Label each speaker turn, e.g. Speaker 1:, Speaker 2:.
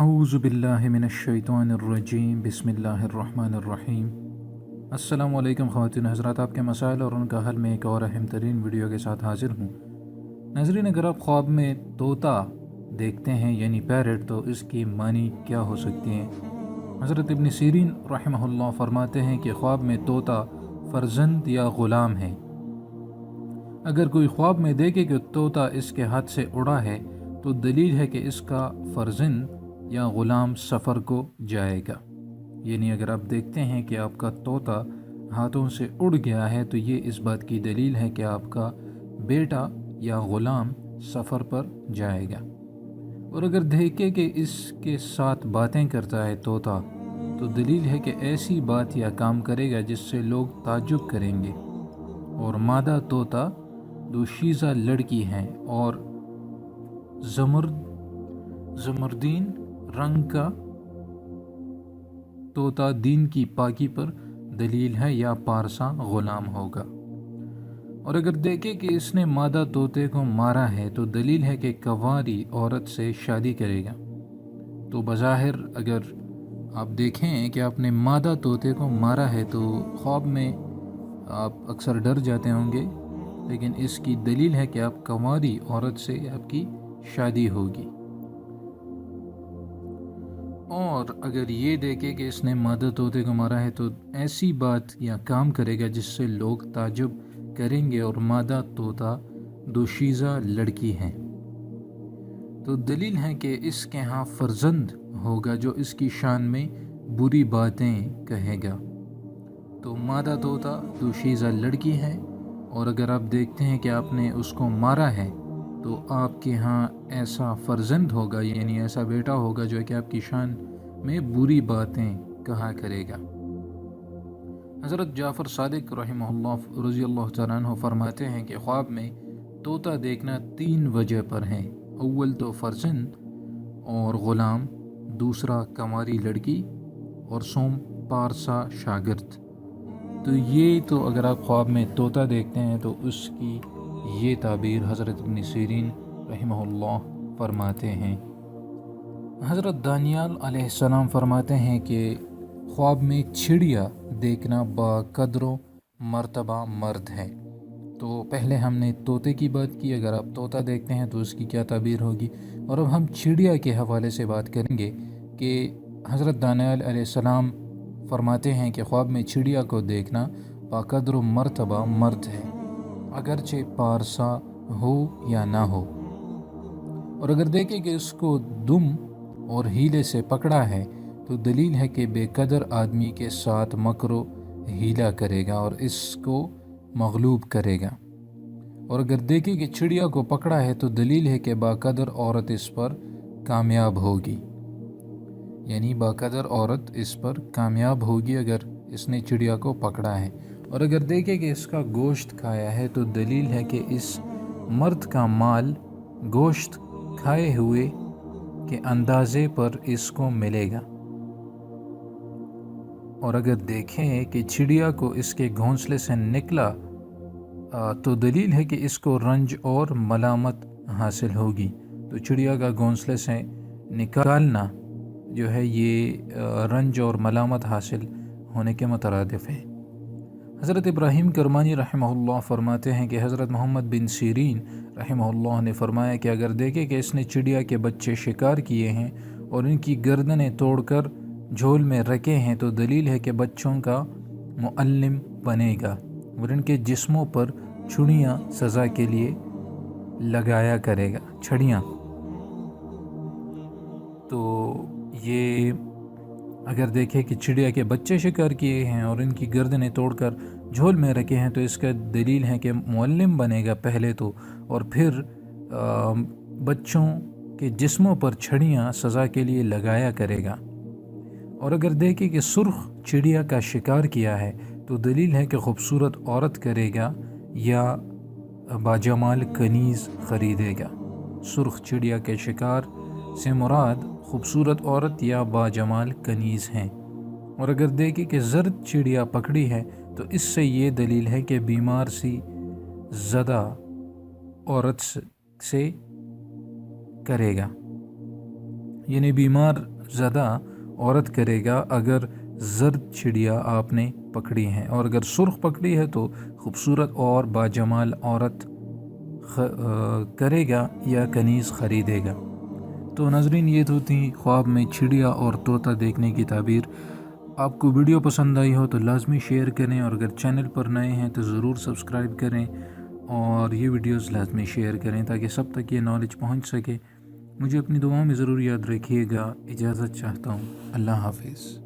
Speaker 1: अऊज़ु बिल्लाहि मिनश्शैतानिर्रजीम बिस्मिल्लाहिर्रहमानिर्रहीम। अस्सलामु अलैकुम ख़वातीन हज़रात, आपके मसाइल और उनका हल में एक और अहम तरीन वीडियो के साथ हाज़िर हूँ। नाज़रीन, अगर आप ख्वाब में तोता देखते हैं यानी पैरट, तो इसकी मानी क्या हो सकती हैं? हज़रत इब्न सीरीन रहमहुल्लाह फरमाते हैं कि ख्वाब में तोता फ़र्जंद या ग़ुलाम है। अगर कोई ख्वाब में देखे कि तोता इसके हाथ से उड़ा है तो दलील है कि इसका फ़र्जंद या ग़ुलाम सफ़र को जाएगा। यानी अगर आप देखते हैं कि आपका तोता हाथों से उड़ गया है तो ये इस बात की दलील है कि आपका बेटा या ग़ुलाम सफ़र पर जाएगा। और अगर देखे कि इसके साथ बातें करता है तोता, तो दलील है कि ऐसी बात या काम करेगा जिससे लोग ताज्जुब करेंगे। और मादा तोता दोशीज़ा लड़की हैं और ज़मरदीन रंग का तोता दीन की पाकी पर दलील है या पारसा ग़ुलाम होगा। और अगर देखे कि इसने मादा तोते को मारा है तो दलील है कि कंवारी औरत से शादी करेगा। तो बज़ाहिर अगर आप देखें कि आपने मादा तोते को मारा है तो ख्वाब में आप अक्सर डर जाते होंगे, लेकिन इसकी दलील है कि आप कंवारी औरत से आपकी शादी होगी। और अगर ये देखे कि इसने मादा तोते को मारा है तो ऐसी बात या काम करेगा जिससे लोग ताजुब करेंगे और मादा तोता दोशीज़ा लड़की है, तो दलील है कि इसके यहाँ फ़र्जंद होगा जो इसकी शान में बुरी बातें कहेगा। तो मादा तोता दोशीज़ा लड़की है, और अगर आप देखते हैं कि आपने उसको मारा है तो आपके यहाँ ऐसा फ़र्जंद होगा, यानी ऐसा बेटा होगा जो कि आपकी शान में बुरी बातें कहा करेगा। हज़रत जाफ़र सादिक रहमहुल्लाह रज़ियल्लाहु तआला अन्हु फरमाते हैं कि ख्वाब में तोता देखना 3 वजह पर है। अव्वल तो फ़र्जंद और ग़ुलाम, दूसरा कंवारी लड़की, और सोम पारसा शागिर्द। तो ये तो अगर आप ख्वाब में तोता देखते हैं तो उसकी ये ताबीर हज़रत इब्न सीरीन रहमहुल्लाह फरमाते हैं। हज़रत दानियाल अलैहिस्सलाम फरमाते हैं कि ख्वाब में चिड़िया देखना बाक़द्र मर्तबा मर्द है। तो पहले हमने तोते की बात की, अगर आप तोता देखते हैं तो उसकी क्या ताबीर होगी। और अब हम चिड़िया के हवाले से बात करेंगे कि हज़रत दानियाल अलैहिस्सलाम फरमाते हैं कि ख्वाब में चिड़िया को देखना बाक़द्र मर्तबा मर्द है, अगरचे पारसा हो या ना हो। और अगर देखें कि उसको दुम और हीले से पकड़ा है तो दलील है कि बेकदर आदमी के साथ मकरो हीला करेगा और इसको मगलूब करेगा। और अगर देखें कि चिड़िया को पकड़ा है तो दलील है कि बाकदर औरत इस पर कामयाब होगी, यानी बाकदर औरत इस पर कामयाब होगी अगर इसने चिड़िया को पकड़ा है। और अगर देखें कि इसका गोश्त खाया है तो दलील है कि इस मर्द का माल गोश्त खाए हुए के अंदाजे पर इसको मिलेगा। और अगर देखें कि चिड़िया को इसके घोंसले से निकला तो दलील है कि इसको रंज और मलामत हासिल होगी। तो चिड़िया का घोंसले से निकालना जो है ये रंज और मलामत हासिल होने के मुतरादिफ है। हज़रत इब्राहीम करमानी रहमहुल्लाह फरमाते हैं कि हज़रत मोहम्मद बिन सीरीन रहमहुल्लाह ने फरमाया कि अगर देखे कि इसने चिड़िया के बच्चे शिकार किए हैं और इनकी गर्दनें तोड़कर झोल में रखे हैं तो दलील है कि बच्चों का मुअल्लिम बनेगा और इनके जिस्मों पर छुड़ियाँ सज़ा के लिए लगाया करेगा, छड़ियाँ। तो ये अगर देखें कि चिड़िया के बच्चे शिकार किए हैं और इनकी गर्दनें तोड़कर झोल में रखे हैं तो इसका दलील है कि मुअल्लिम बनेगा पहले तो, और फिर बच्चों के जिस्मों पर छड़ियाँ सज़ा के लिए लगाया करेगा। और अगर देखें कि सुर्ख चिड़िया का शिकार किया है तो दलील है कि खूबसूरत औरत करेगा या बाजमाल कनीज़ ख़रीदेगा। सुर्ख चिड़िया के शिकार से मुराद खूबसूरत औरत या बाजमाल कनीज़ हैं। और अगर देखें कि ज़र्द चिड़िया पकड़ी है तो इससे ये दलील है कि बीमार सी ज़दा औरत से करेगा, यानी बीमार زدہ عورت کرے گا اگر زرد چڑیا آپ نے پکڑی ہے، اور اگر سرخ پکڑی ہے تو خوبصورت اور باجمال عورت کرے گا یا کنیز خریدے گا۔ تو ناظرین، یہ تو تھی خواب میں چڑیا اور طوطا دیکھنے کی تعبیر۔ آپ کو ویڈیو پسند آئی ہو تو لازمی شیئر کریں، اور اگر چینل پر نئے ہیں تو ضرور سبسکرائب کریں اور یہ ویڈیوز لازمی شیئر کریں تاکہ سب تک یہ نالج پہنچ سکے۔ مجھے اپنی دعاؤں میں ضرور یاد رکھیے گا۔ اجازت چاہتا ہوں، اللہ حافظ۔